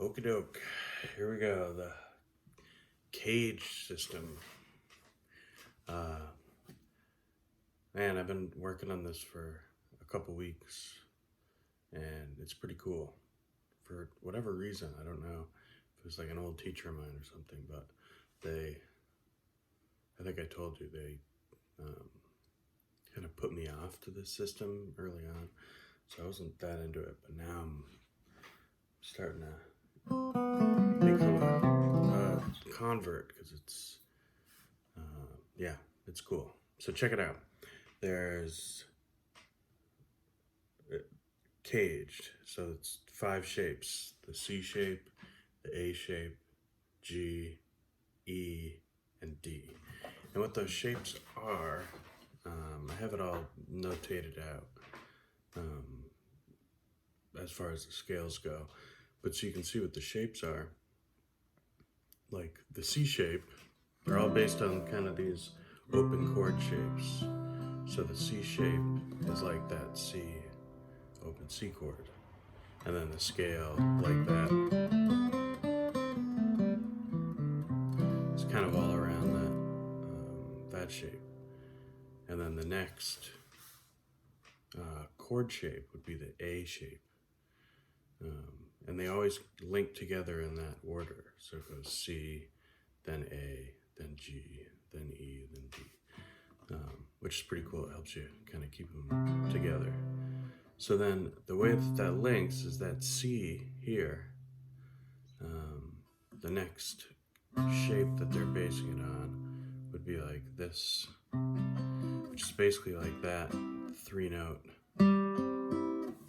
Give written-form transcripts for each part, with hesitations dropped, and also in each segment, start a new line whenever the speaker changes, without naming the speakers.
Okie doke. Here we go. The cage system. Man, I've been working on this for a couple weeks and it's pretty cool. For whatever reason, I don't know if it was like an old teacher of mine or something, but I think I told you, they kind of put me off to this system early on. So I wasn't that into it, but now I'm starting to become a convert because it's cool. So check it out. There's caged, so it's 5 shapes: the C shape, the A shape, G, E, and D. And what those shapes are, I have it all notated out as far as the scales go, but so you can see what the shapes are. Like the C shape, they're all based on kind of these open chord shapes. So the C shape is like that C, open C chord. And then the scale, like that, it's kind of all around that shape. And then the next chord shape would be the A shape. And they always link together in that order. So it goes C, then A, then G, then E, then D, which is pretty cool. It helps you kind of keep them together. So then the way that links is that C here, the next shape that they're basing it on would be like this, which is basically like that 3-note,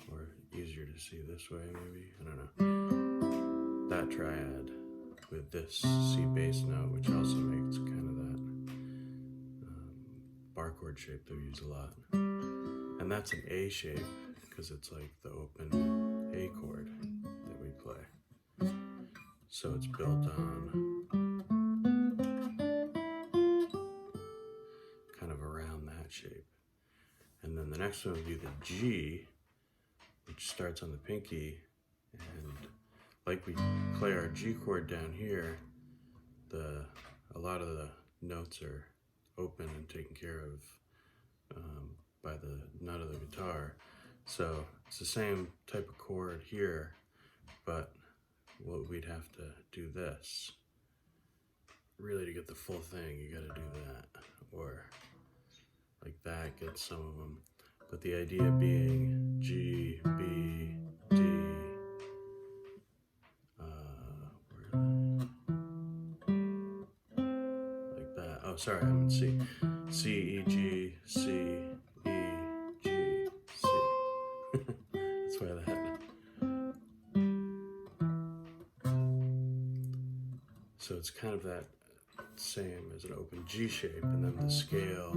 or easier to see this way maybe, I don't know, that triad with this C bass note, which also makes kind of that bar chord shape that we use a lot. And that's an A shape because it's like the open A chord that we play. So it's built on kind of around that shape. And then the next one would be the G, which starts on the pinky. And like we play our G chord down here, a lot of the notes are open and taken care of by the nut of the guitar. So it's the same type of chord here, but we'd have to do this. Really, to get the full thing, you gotta do that. Or like that gets some of them. But the idea being G, B, D, like that. Oh, sorry, I'm in C. C, E, G, C, E, G, C. That's why that. So it's kind of that same as an open G shape, and then the scale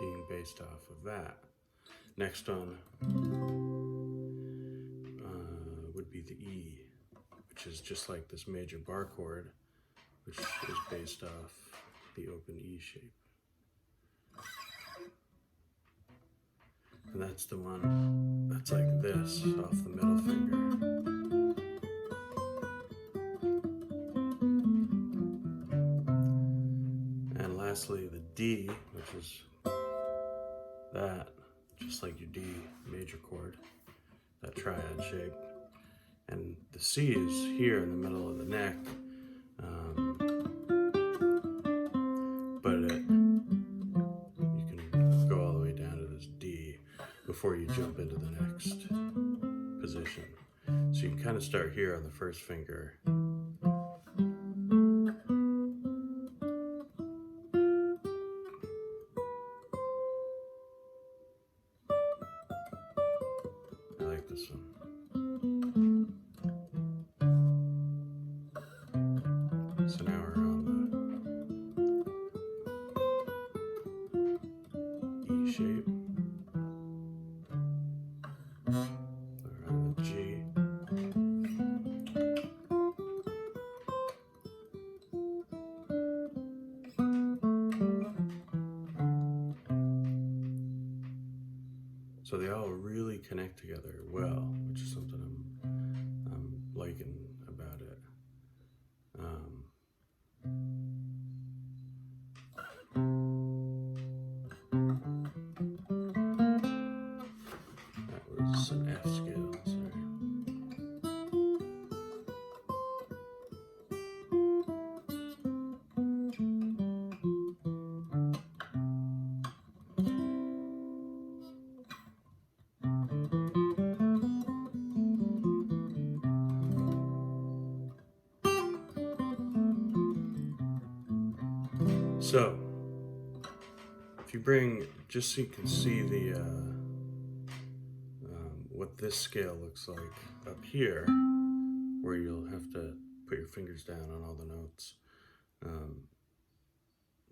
being based off of that. Next on would be the E, which is just like this major bar chord, which is based off the open E shape. And that's the one that's like this off the middle finger. And lastly, the D, which is that, just like your D major chord, that triad shape. And the C is here in the middle of the neck, but you can go all the way down to this D before you jump into the next position. So you can kind of start here on the first finger. I like this one. So now we're on the E shape. We're on the G. So they all really connect together well, which is something I'm liking about it. That was an F scale, sorry. So, if you bring, just so you can see the what this scale looks like up here, where you'll have to put your fingers down on all the notes.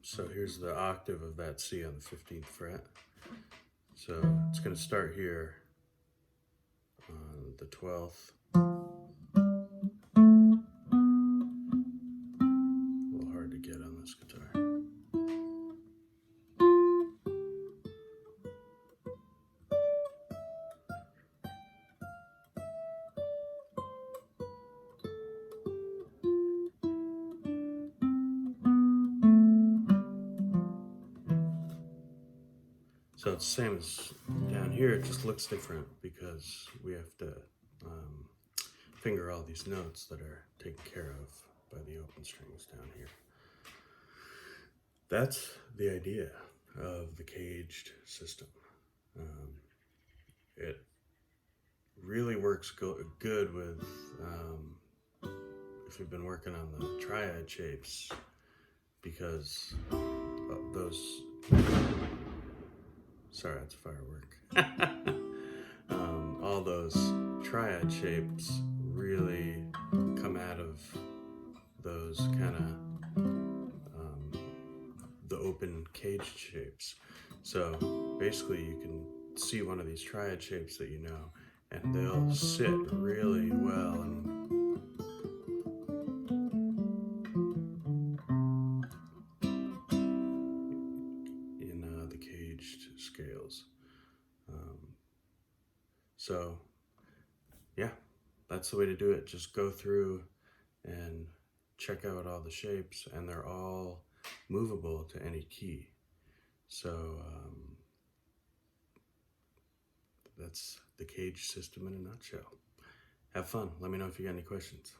So here's the octave of that C on the 15th fret. So it's going to start here on the 12th. A little hard to get on this guitar. So it's the same as down here, it just looks different because we have to finger all these notes that are taken care of by the open strings down here. That's the idea of the caged system. It really works good with, if you've been working on the triad shapes, because those, sorry, that's a firework. All those triad shapes really come out of those kind of the open caged shapes. So basically you can see one of these triad shapes that you know, and they'll sit really well in the caged scales. So yeah, that's the way to do it. Just go through and check out all the shapes, and they're all movable to any key. So that's the cage system in a nutshell. Have fun. Let me know if you got any questions.